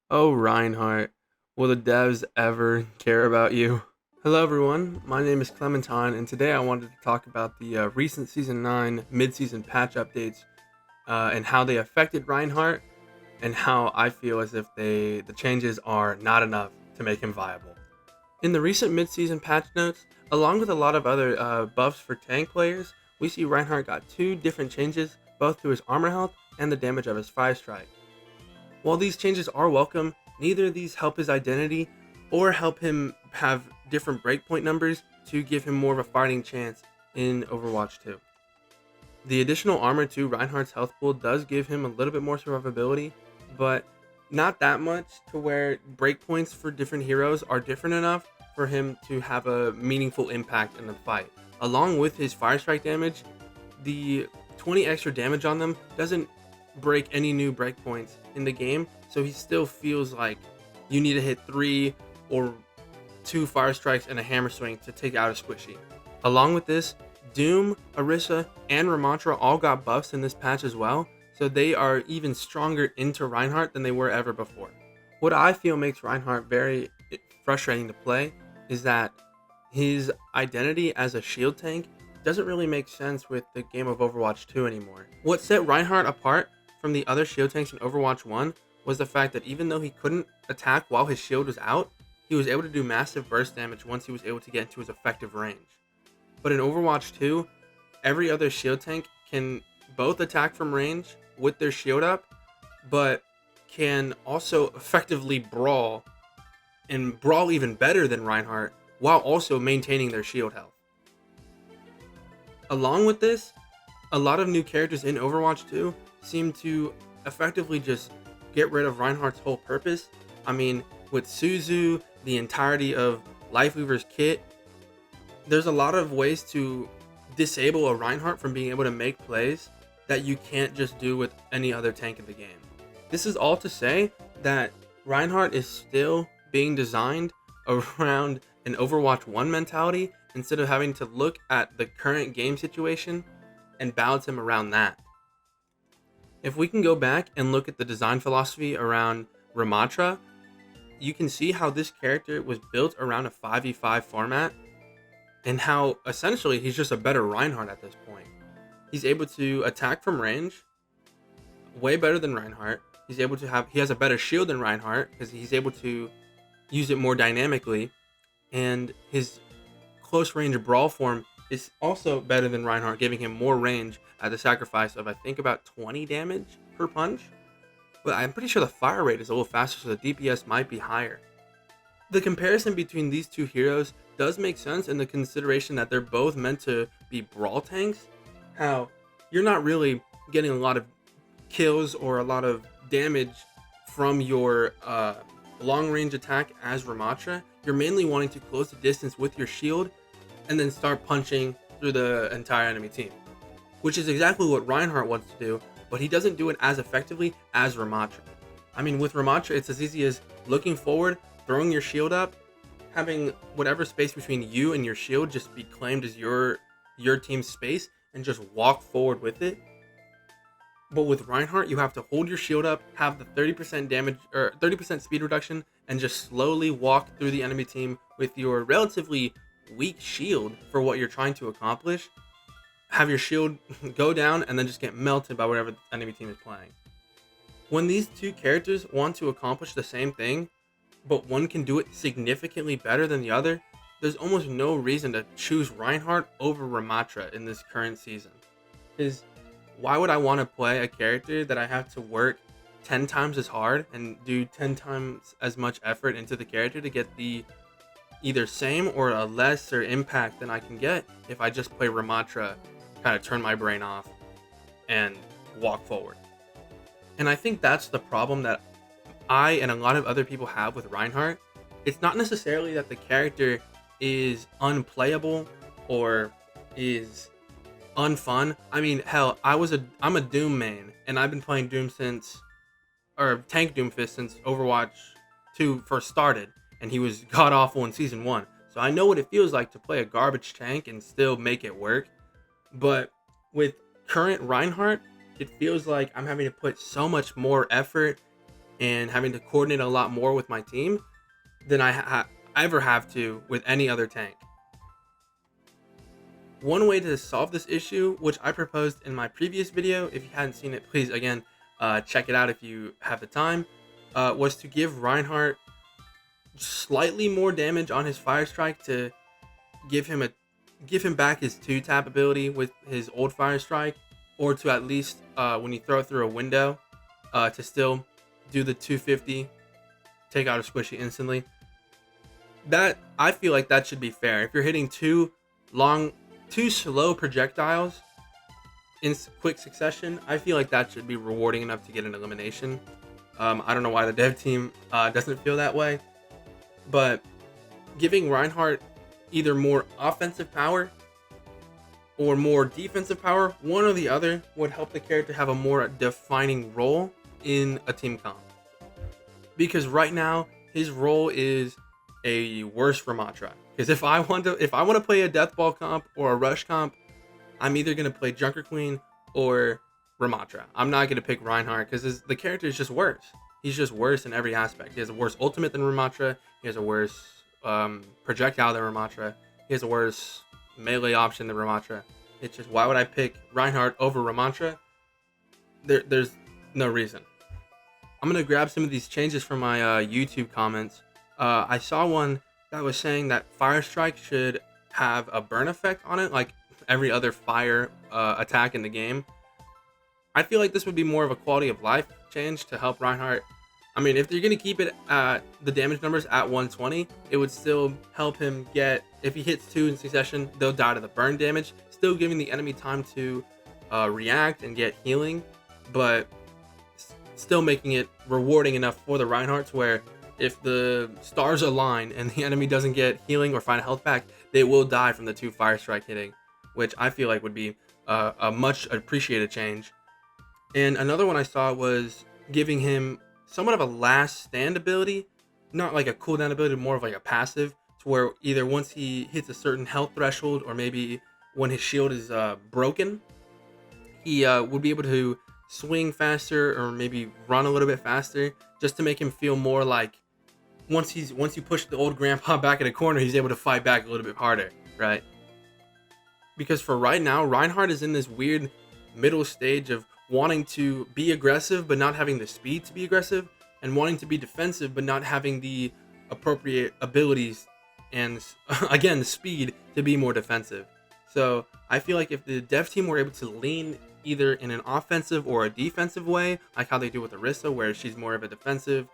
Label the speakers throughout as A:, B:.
A: Oh, Reinhardt, will the devs ever care about you? Hello, everyone. My name is Clementine, and today I wanted to talk about the recent Season 9 mid-season patch updates and how they affected Reinhardt, and how I feel as if the changes are not enough to make him viable. In the recent mid-season patch notes, along with a lot of other buffs for tank players, we see Reinhardt got two different changes, both to his armor health and the damage of his 5 strike. While these changes are welcome, neither of these help his identity or help him have different breakpoint numbers to give him more of a fighting chance in Overwatch 2. The additional armor to Reinhardt's health pool does give him a little bit more survivability, but not that much to where breakpoints for different heroes are different enough for him to have a meaningful impact in the fight. Along with his fire strike damage, the 20 extra damage on them doesn't break any new breakpoints in the game, so he still feels like you need to hit 3 or 2 fire strikes and a hammer swing to take out a squishy. Along with this, Doom, Orisa, and Ramattra all got buffs in this patch as well, so they are even stronger into Reinhardt than they were ever before. What I feel makes Reinhardt very frustrating to play is that his identity as a shield tank doesn't really make sense with the game of Overwatch 2 anymore. What set Reinhardt apart from the other shield tanks in Overwatch 1 was the fact that even though he couldn't attack while his shield was out, he was able to do massive burst damage once he was able to get into his effective range. But in Overwatch 2, every other shield tank can both attack from range with their shield up, but can also effectively brawl and brawl even better than Reinhardt while also maintaining their shield health. Along with this, a lot of new characters in Overwatch 2 seem to effectively just get rid of Reinhardt's whole purpose. I mean, with Suzu, the entirety of Lifeweaver's kit, there's a lot of ways to disable a Reinhardt from being able to make plays that you can't just do with any other tank in the game. This is all to say that Reinhardt is still being designed around an Overwatch 1 mentality instead of having to look at the current game situation and balance him around that. If we can go back and look at the design philosophy around Ramattra, you can see how this character was built around a 5v5 format and how essentially he's just a better Reinhardt at this point. He's able to attack from range way better than Reinhardt. He has a better shield than Reinhardt because he's able to use it more dynamically, and his close range brawl form is also better than Reinhardt, giving him more range at the sacrifice of I think about 20 damage per punch. But I'm pretty sure the fire rate is a little faster, so the DPS might be higher. The comparison between these two heroes does make sense in the consideration that they're both meant to be brawl tanks. How you're not really getting a lot of kills or a lot of damage from your long range attack as Ramattra. You're mainly wanting to close the distance with your shield and then start punching through the entire enemy team, which is exactly what Reinhardt wants to do, but he doesn't do it as effectively as Ramattra. I mean, with Ramattra, it's as easy as looking forward, throwing your shield up, having whatever space between you and your shield just be claimed as your team's space, and just walk forward with it. But with Reinhardt, you have to hold your shield up, have the 30% damage or 30% speed reduction, and just slowly walk through the enemy team with your relatively weak shield for what you're trying to accomplish. Have your shield go down and then just get melted by whatever the enemy team is playing. When these two characters want to accomplish the same thing, but one can do it significantly better than the other, there's almost no reason to choose Reinhardt over Ramattra in this current season. Because why would I want to play a character that I have to work 10 times as hard and do 10 times as much effort into the character to get the either same or a lesser impact than I can get if I just play Ramattra, kind of turn my brain off and walk forward? And I think that's the problem that I and a lot of other people have with Reinhardt. It's not necessarily that the character is unplayable or is unfun. I mean, hell, I'm a Doom main, and I've been playing Doom since, or Tank Doomfist since Overwatch 2 first started, and he was god awful in season 1. So I know what it feels like to play a garbage tank and still make it work. But with current Reinhardt, it feels like I'm having to put so much more effort and having to coordinate a lot more with my team than I ever have to with any other tank. One way to solve this issue, which I proposed in my previous video, if you hadn't seen it, please again check it out if you have the time, was to give Reinhardt slightly more damage on his fire strike to give him a give him back his 2-tap ability with his old fire strike, or to at least when you throw it through a window, to still do the 250, take out a squishy instantly. That, I feel like that should be fair. If you're hitting two slow projectiles in quick succession, I feel like that should be rewarding enough to get an elimination. I don't know why the dev team doesn't feel that way, but giving Reinhardt either more offensive power or more defensive power, one or the other, would help the character have a more defining role in a team comp. Because right now his role is a worse Ramattra. Because if I want to play a death ball comp or a rush comp, I'm either gonna play Junker Queen or Ramattra. I'm not gonna pick Reinhardt because the character is just worse. He's just worse in every aspect. He has a worse ultimate than Ramattra. He has a worse projectile than Ramattra. He has a worse melee option than Ramattra. It's just, why would I pick Reinhardt over Ramattra? There's no reason. I'm gonna grab some of these changes from my YouTube comments. I saw one that was saying that Fire Strike should have a burn effect on it, like every other fire attack in the game. I feel like this would be more of a quality of life change to help Reinhardt. I mean, if you're going to keep it at the damage numbers at 120, it would still help him get, if he hits 2 in succession, they'll die to the burn damage, still giving the enemy time to react and get healing, but still making it rewarding enough for the Reinhardts where if the stars align and the enemy doesn't get healing or find a health back, they will die from the 2 fire strike hitting, which I feel like would be a much appreciated change. And another one I saw was giving him somewhat of a last stand ability, not like a cooldown ability, more of like a passive, to where either once he hits a certain health threshold or maybe when his shield is broken, he would be able to swing faster or maybe run a little bit faster, just to make him feel more like once you push the old grandpa back in a corner, he's able to fight back a little bit harder, right? Because for right now, Reinhardt is in this weird middle stage of wanting to be aggressive but not having the speed to be aggressive, and wanting to be defensive but not having the appropriate abilities and again the speed to be more defensive. So I feel like if the dev team were able to lean either in an offensive or a defensive way, like how they do with Orisa, where she's more of a defensive,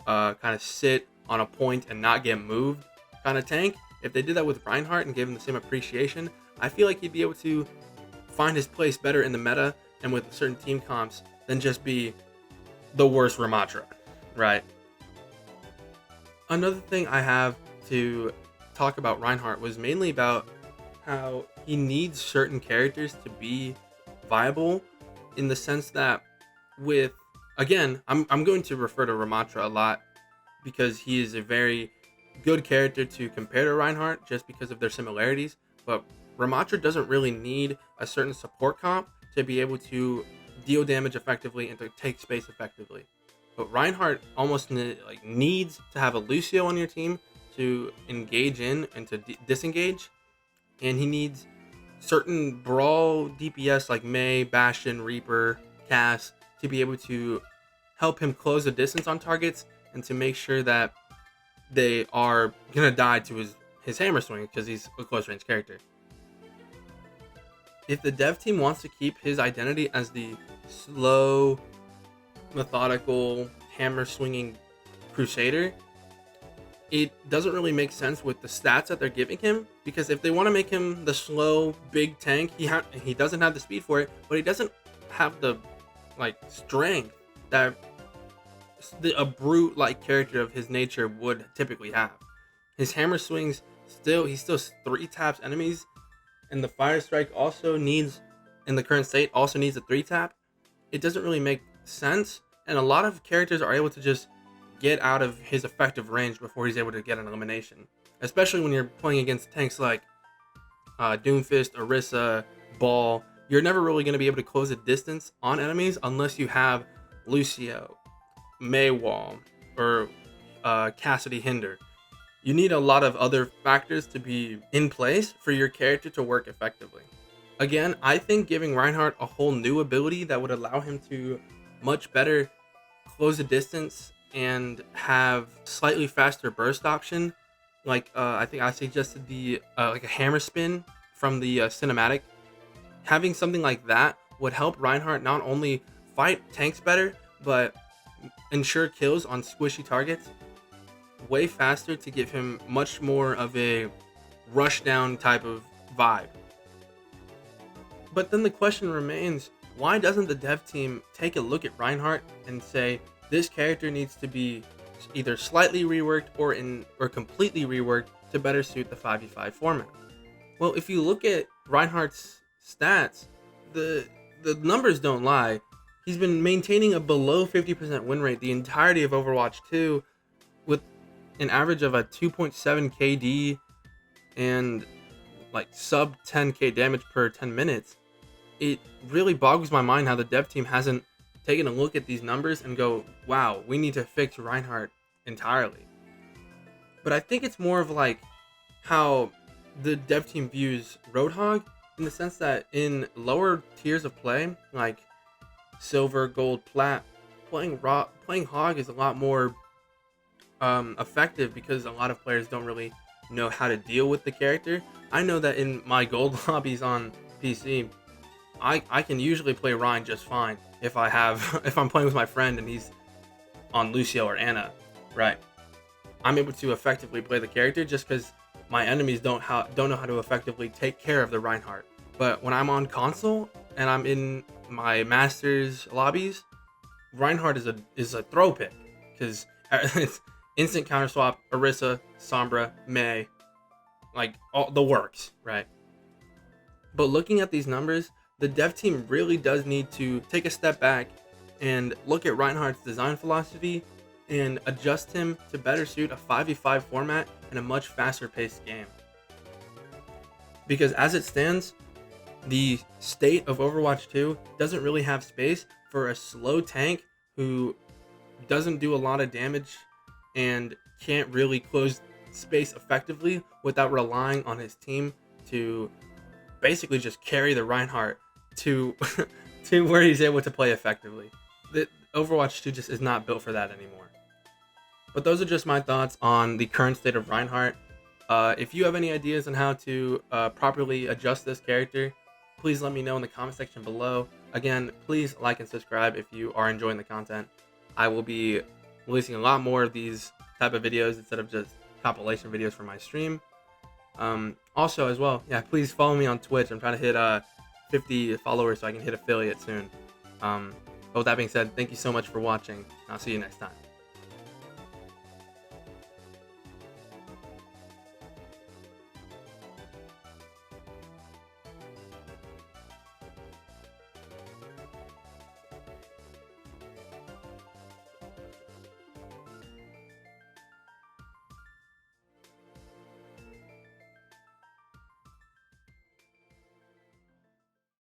A: kind of sit on a point and not get moved kind of tank, if they did that with Reinhardt and gave him the same appreciation, I feel like he'd be able to find his place better in the meta and with certain team comps than just be the worst Ramattra, right? Another thing I have to talk about Reinhardt was mainly about how he needs certain characters to be viable, in the sense that with, again, I'm going to refer to Ramattra a lot because he is a very good character to compare to Reinhardt just because of their similarities, but Ramattra doesn't really need a certain support comp to be able to deal damage effectively and to take space effectively. But Reinhardt almost needs to have a Lucio on your team to engage in and to disengage, and he needs certain brawl DPS like Mei, Bastion, Reaper, Cass to be able to help him close the distance on targets and to make sure that they are gonna die to his hammer swing because he's a close range character. If the dev team wants to keep his identity as the slow, methodical, hammer swinging crusader, it doesn't really make sense with the stats that they're giving him, because if they want to make him the slow big tank, he doesn't have the speed for it, but he doesn't have the strength that a brute like character of his nature would typically have. His hammer swings he still 3 taps enemies, and the fire strike also needs, in the current state, also needs a 3 tap. It doesn't really make sense, and a lot of characters are able to just get out of his effective range before he's able to get an elimination, especially when you're playing against tanks like Doomfist, Orisa, Ball. You're never really going to be able to close a distance on enemies unless you have Lucio, Maywall or Cassidy Hinder. You need a lot of other factors to be in place for your character to work effectively. Again, I think giving Reinhardt a whole new ability that would allow him to much better close the distance and have slightly faster burst option. Like I think I suggested the like a hammer spin from the cinematic. Having something like that would help Reinhardt not only fight tanks better, but ensure kills on squishy targets way faster to give him much more of a rush down type of vibe. But then the question remains, why doesn't the dev team take a look at Reinhardt and say this character needs to be either slightly reworked or completely reworked to better suit the 5v5 format? Well, if you look at Reinhardt's stats, the numbers don't lie. He's been maintaining a below 50% win rate the entirety of Overwatch 2 with an average of a 2.7 KD and like sub 10k damage per 10 minutes. It really boggles my mind how the dev team hasn't taken a look at these numbers and go, wow, we need to fix Reinhardt entirely. But I think it's more of like how the dev team views Roadhog, in the sense that in lower tiers of play, like silver, gold, plat, playing Hog is a lot more effective because a lot of players don't really know how to deal with the character. I know that in my gold lobbies on PC, I can usually play Rein just fine if I'm playing with my friend and he's on Lucio or Anna, right? I'm able to effectively play the character just because my enemies don't know how to effectively take care of the Reinhardt. But when I'm on console and I'm in my masters lobbies, Reinhardt is a throw pick because it's instant counter swap, Orisa, Sombra, Mei, like all the works, right? But looking at these numbers, the dev team really does need to take a step back and look at Reinhardt's design philosophy and adjust him to better suit a 5v5 format and a much faster paced game. Because as it stands, the state of Overwatch 2 doesn't really have space for a slow tank who doesn't do a lot of damage and can't really close space effectively without relying on his team to basically just carry the Reinhardt to to where he's able to play effectively. The Overwatch 2 just is not built for that anymore. But those are just my thoughts on the current state of Reinhardt. If you have any ideas on how to properly adjust this character, please let me know in the comment section below. Again, please like and subscribe if you are enjoying the content. I will be releasing a lot more of these type of videos instead of just compilation videos for my stream. Also as well, yeah, please follow me on Twitch. I'm trying to hit 50 followers so I can hit affiliate soon. But with that being said, thank you so much for watching. I'll see you next time.